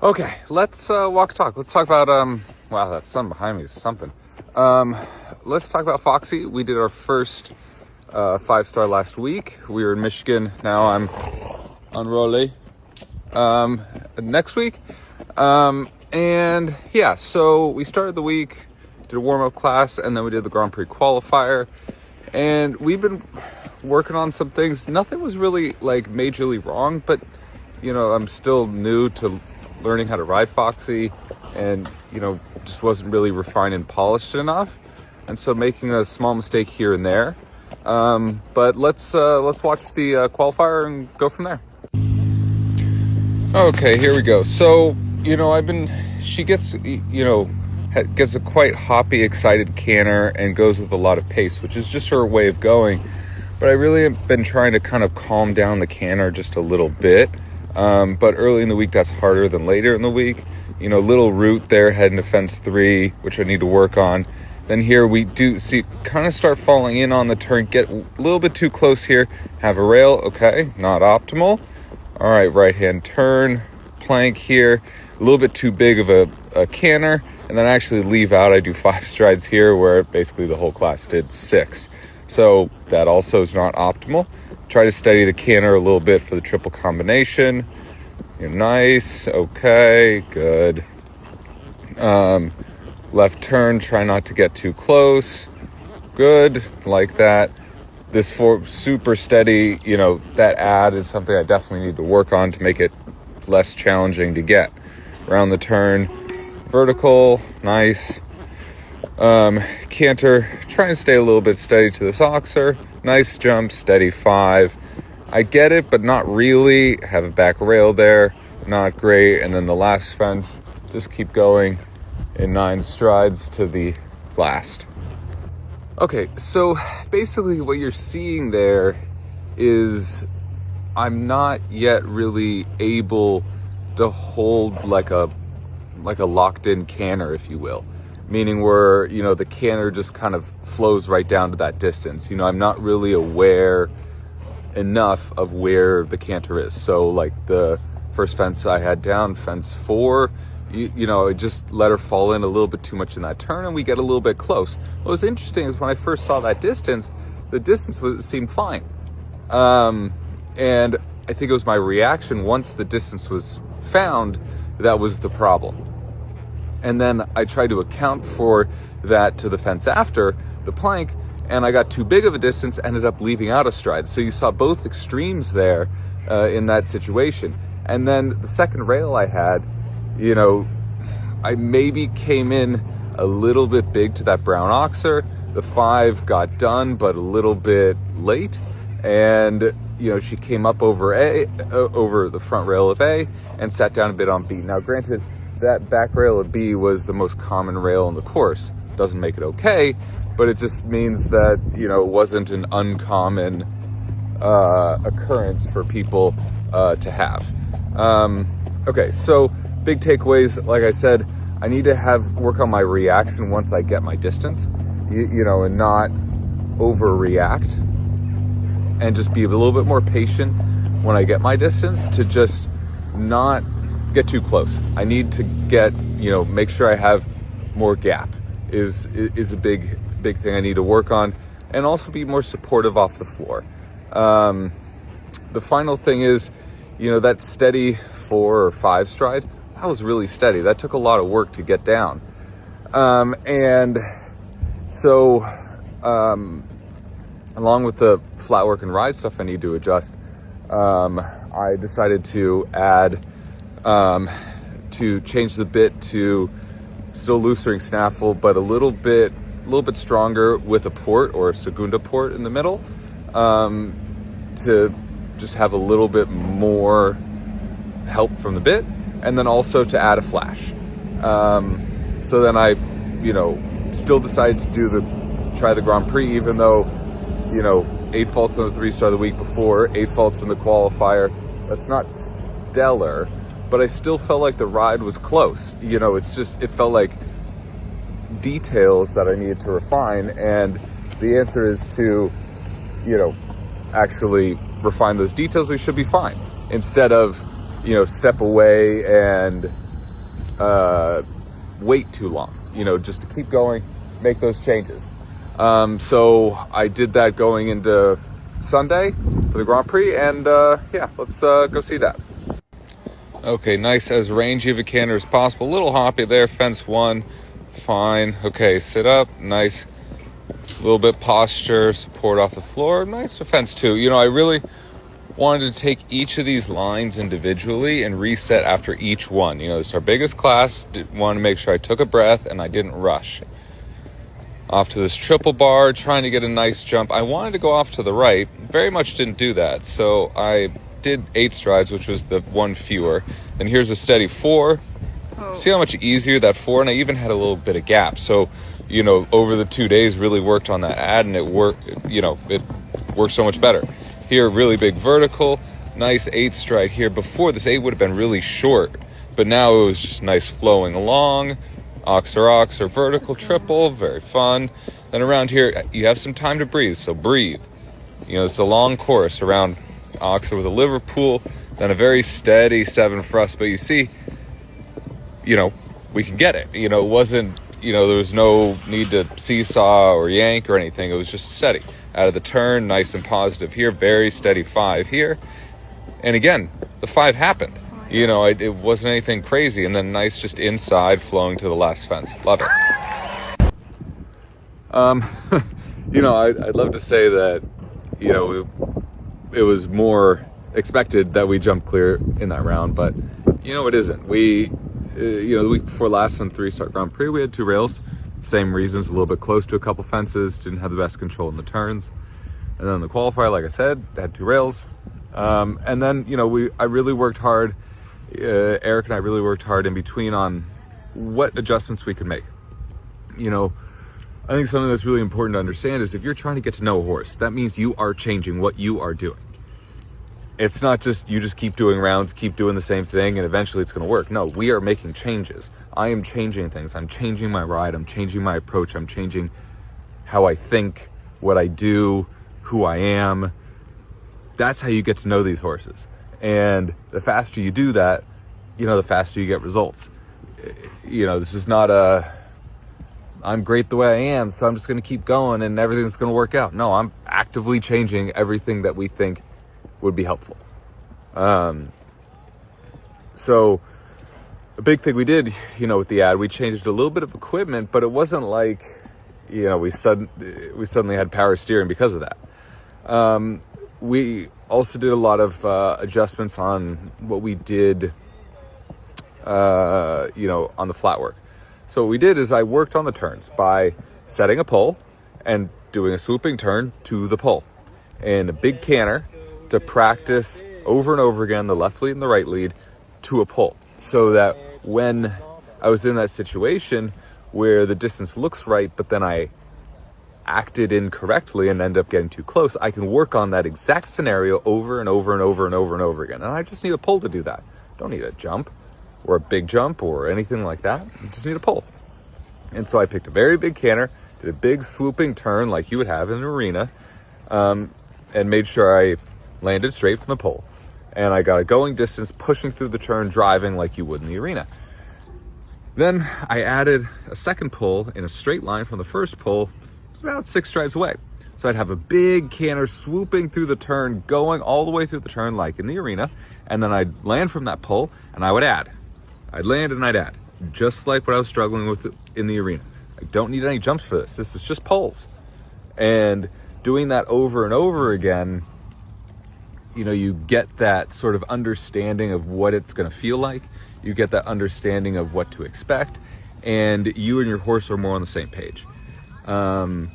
Okay, let's walk talk. Let's talk about wow, that sun behind me is something. Let's talk about Foxy. We did our first 5-star last week. We were in Michigan. Now I'm on Raleigh next week. And yeah, so we started the week, did a warm-up class, and then we did the Grand Prix qualifier. And we've been working on some things. Nothing was really like majorly wrong, but you know, I'm still new to learning how to ride Foxy, and you know, just wasn't really refined and polished enough, and so making a small mistake here and there. But let's watch the qualifier and go from there. Okay, here we go. So you know, she gets gets a quite hoppy, excited canter and goes with a lot of pace, which is just her way of going. But I really have been trying to kind of calm down the canter just a little bit. But early in the week, that's harder than later in the week. You know, little root there heading to fence 3, which I need to work on. Then here we do see kind of start falling in on the turn, get a little bit too close here, have a rail. Okay, not optimal. All right, right-hand turn, plank here, a little bit too big of a canter, and then I actually leave out. I do 5 strides here where basically the whole class did 6. So that also is not optimal. Try to steady the canter a little bit for the triple combination. Nice. Okay, good. Left turn, try not to get too close. Good, like that. This super steady, you know, that add is something I definitely need to work on to make it less challenging to get. Around the turn, vertical, nice. Canter, try and stay a little bit steady to this oxer. Nice jump, steady 5. I get it, but not really. Have a back rail there, not great. And then the last fence, just keep going in 9 strides to the last. Okay, so basically what you're seeing there is I'm not yet really able to hold like a locked in canter, if you will. Meaning where, you know, the canter just kind of flows right down to that distance. You know, I'm not really aware enough of where the canter is. So like the first fence I had down, fence 4, you know, I just let her fall in a little bit too much in that turn and we get a little bit close. What was interesting is when I first saw that distance, the distance seemed fine. And I think it was my reaction once the distance was found that was the problem. And then I tried to account for that to the fence after the plank, and I got too big of a distance, ended up leaving out a stride. So you saw both extremes there in that situation. And then the second rail I had, you know, I maybe came in a little bit big to that brown oxer. The 5 got done, but a little bit late. And, you know, she came up over the front rail of A and sat down a bit on B. Now, granted, that back rail of B was the most common rail in the course. Doesn't make it okay, but it just means that, you know, it wasn't an uncommon occurrence for people to have. Okay, so big takeaways. Like I said, I need to work on my reaction once I get my distance, you know, and not overreact, and just be a little bit more patient when I get my distance to just not get too close. I need to get, you know, make sure I have more gap is a big thing I need to work on, and also be more supportive off the floor. The final thing is, you know, that steady 4 or 5 stride, that was really steady. That took a lot of work to get down. And so, along with the flat work and ride stuff I need to adjust, I decided to add to change the bit to still loose-ring snaffle, but a little bit stronger with a port or a segunda port in the middle, to just have a little bit more help from the bit, and then also to add a flash. So then I, you know, still decided to try the Grand Prix, even though, you know, 8 faults on the 3-star the week before, 8 faults in the qualifier. That's not stellar, but I still felt like the ride was close. You know, it felt like details that I needed to refine, and the answer is to, you know, actually refine those details. We should be fine, instead of, you know, step away and wait too long, just to keep going, make those changes. So I did that going into Sunday for the Grand Prix, and let's go see that. Okay, nice as rangy of a canter as possible. A little hoppy there, fence 1, fine. Okay, sit up, nice. A little bit posture, support off the floor, nice to fence 2. I really wanted to take each of these lines individually and reset after each one. This is our biggest class. Wanted to make sure I took a breath and I didn't rush. Off to this triple bar, trying to get a nice jump. I wanted to go off to the right, very much didn't do that. So I did 8 strides, which was the one fewer. Then here's a steady 4. See how much easier that 4, and I even had a little bit of gap. So, over the 2 days, really worked on that ad, and it worked so much better. Here, really big vertical, nice 8 stride here. Before, this 8 would have been really short, but now it was just nice flowing along. Ox or vertical triple, very fun. Then around here, you have some time to breathe, so breathe. It's a long course around Oxer with a Liverpool, then a very steady 7 for us. But you see, we can get it. It wasn't, there was no need to seesaw or yank or anything. It was just steady. Out of the turn, nice and positive here, very steady 5 here. And again, the 5 happened. It wasn't anything crazy, and then nice just inside flowing to the last fence. Love it. I'd love to say that, it was more expected that we jumped clear in that round, but, it isn't. We, the week before last on 3-star Grand Prix, we had 2 rails. Same reasons, a little bit close to a couple fences, didn't have the best control in the turns. And then the qualifier, like I said, had 2 rails. And then, I really worked hard. Eric and I really worked hard in between on what adjustments we could make. I think something that's really important to understand is if you're trying to get to know a horse, that means you are changing what you are doing. It's not just you just keep doing rounds, keep doing the same thing, and eventually it's going to work. No, we are making changes. I am changing things. I'm changing my ride. I'm changing my approach. I'm changing how I think, what I do, who I am. That's how you get to know these horses. And the faster you do that, the faster you get results. This is not I'm great the way I am, so I'm just going to keep going and everything's going to work out. No, I'm actively changing everything that we think would be helpful. So a big thing we did, with the ad, we changed a little bit of equipment, but it wasn't like, we suddenly had power steering because of that. We also did a lot of adjustments on what we did, on the flat work. So what we did is I worked on the turns by setting a pole and doing a swooping turn to the pole and a big canter to practice over and over again the left lead and the right lead to a pole, so that when I was in that situation where the distance looks right, but then I acted incorrectly and end up getting too close, I can work on that exact scenario over and over and over and over and over again. And I just need a pole to do that. Don't need a jump or a big jump or anything like that. I just need a pole. And so I picked a very big canter, did a big swooping turn like you would have in an arena, and made sure I landed straight from the pole. And I got a going distance, pushing through the turn, driving like you would in the arena. Then I added a second pull in a straight line from the first pull, about 6 strides away. So I'd have a big canter swooping through the turn, going all the way through the turn like in the arena, and then I'd land from that pull and I would add. I'd land and I'd add, just like what I was struggling with in the arena. I don't need any jumps for this. This is just pulls. And doing that over and over again, you get that sort of understanding of what it's going to feel like. You get that understanding of what to expect, and you and your horse are more on the same page. Also,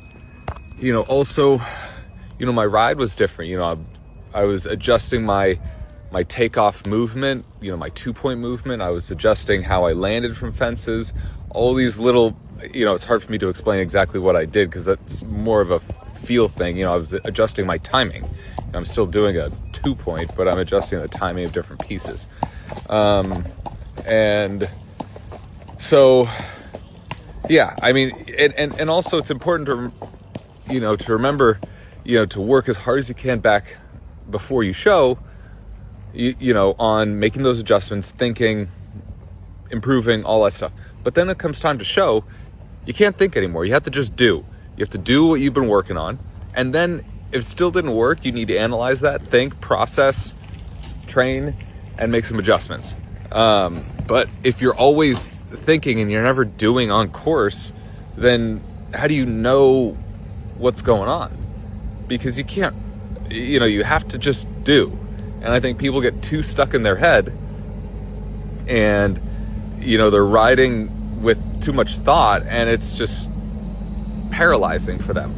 my ride was different. I was adjusting my takeoff movement, my 2-point movement. I was adjusting how I landed from fences. All these little, it's hard for me to explain exactly what I did because that's more of a feel thing. I was adjusting my timing. I'm still doing a 2-point, but I'm adjusting the timing of different pieces. And so, yeah, I mean, and also it's important to remember, to work as hard as you can back before you show, on making those adjustments, thinking improving, all that stuff. But then it comes time to show, you can't think anymore. You have to just do. You have to do what you've been working on. And then if it still didn't work, you need to analyze that, think, process, train, and make some adjustments. But if you're always thinking and you're never doing on course, then how do you know what's going on? Because you can't, you have to just do. And I think people get too stuck in their head and, they're riding with too much thought, and it's just paralyzing for them.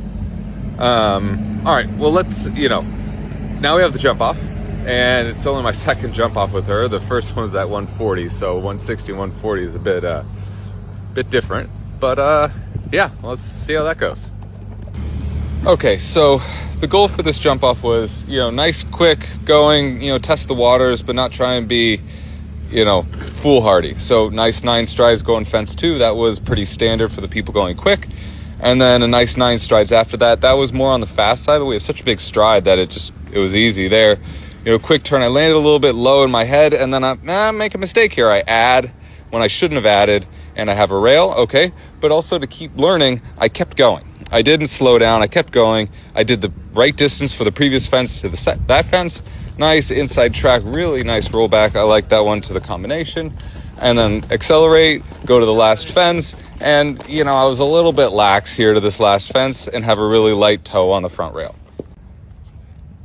All right, well, let's, now we have the jump off, and it's only my second jump off with her. The first one was at 140, so 160 and 140 is a bit different. But yeah, let's see how that goes. Okay, so the goal for this jump off was, nice, quick going, test the waters, but not try and be, foolhardy. So nice 9 strides going fence 2. That was pretty standard for the people going quick. And then a nice 9 strides after that. That was more on the fast side, but we have such a big stride that it was easy there. Quick turn. I landed a little bit low in my head, and then I make a mistake here. I add when I shouldn't have added, and I have a rail, okay. But also to keep learning, I kept going. I didn't slow down. I kept going. I did the right distance for the previous fence to that fence. Nice inside track, really nice rollback. I like that one to the combination. And then accelerate, go to the last fence. And, I was a little bit lax here to this last fence and have a really light toe on the front rail.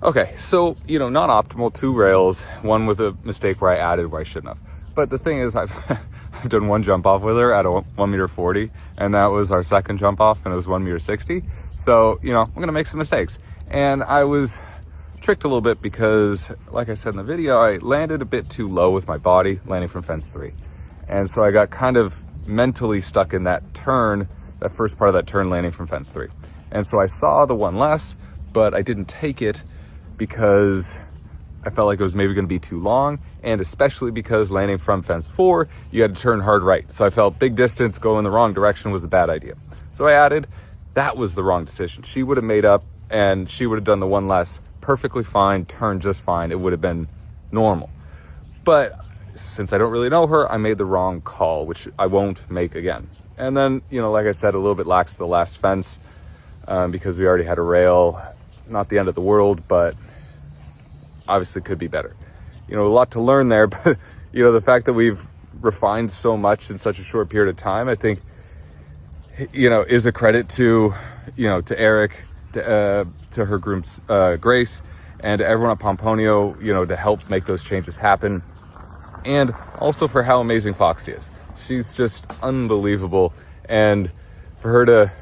Okay, so, not optimal, 2 rails, one with a mistake where I added where I shouldn't have. But the thing is, I've done one jump off with her at a 1.40 meter, and that was our second jump off, and it was 1.60 meter. So, I'm going to make some mistakes. And I was tricked a little bit because, like I said in the video, I landed a bit too low with my body, landing from fence 3. And so I got kind of mentally stuck in that turn, that first part of that turn landing from fence 3. And so I saw the one less, but I didn't take it because I felt like it was maybe going to be too long, and especially because landing from fence 4, you had to turn hard right. So I felt big distance, go in the wrong direction was a bad idea. So I added, that was the wrong decision. She would have made up, and she would have done the one less perfectly fine, turned just fine. It would have been normal. But since I don't really know her, I made the wrong call, which I won't make again. And then, like I said, a little bit lax to the last fence because we already had a rail. Not the end of the world, but obviously could be better. A lot to learn there, but the fact that we've refined so much in such a short period of time, I think, is a credit to, to Eric, to her groom's Grace, and to everyone at Pomponio, to help make those changes happen. And also for how amazing Foxy is. She's just unbelievable. And for her to,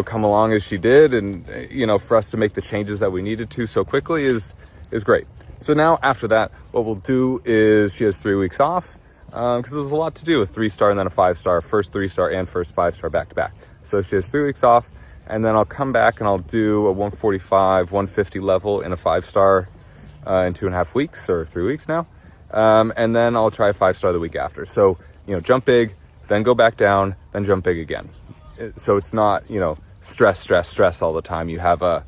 come along as she did, and, for us to make the changes that we needed to so quickly is great. So now after that, what we'll do is she has 3 weeks off because there's a lot to do, a 3-star and then a 5-star, first 3-star and first 5-star back to back. So she has 3 weeks off, and then I'll come back and I'll do a 145, 150 level in a 5-star in 2.5 weeks or 3 weeks now. And then I'll try a 5-star the week after. So, jump big, then go back down, then jump big again. So it's not, stress all the time. You have a,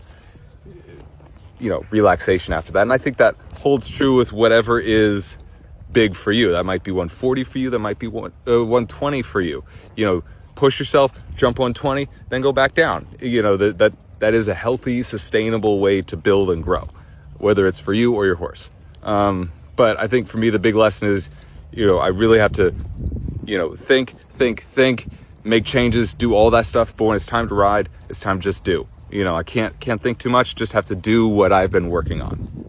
relaxation after that. And I think that holds true with whatever is big for you. That might be 140 for you. That might be 120 for you. Push yourself, jump 120, then go back down. That is a healthy, sustainable way to build and grow, whether it's for you or your horse. But I think for me, the big lesson is, I really have to, think, make changes, do all that stuff. But when it's time to ride, it's time to just do. I can't think too much, just have to do what I've been working on.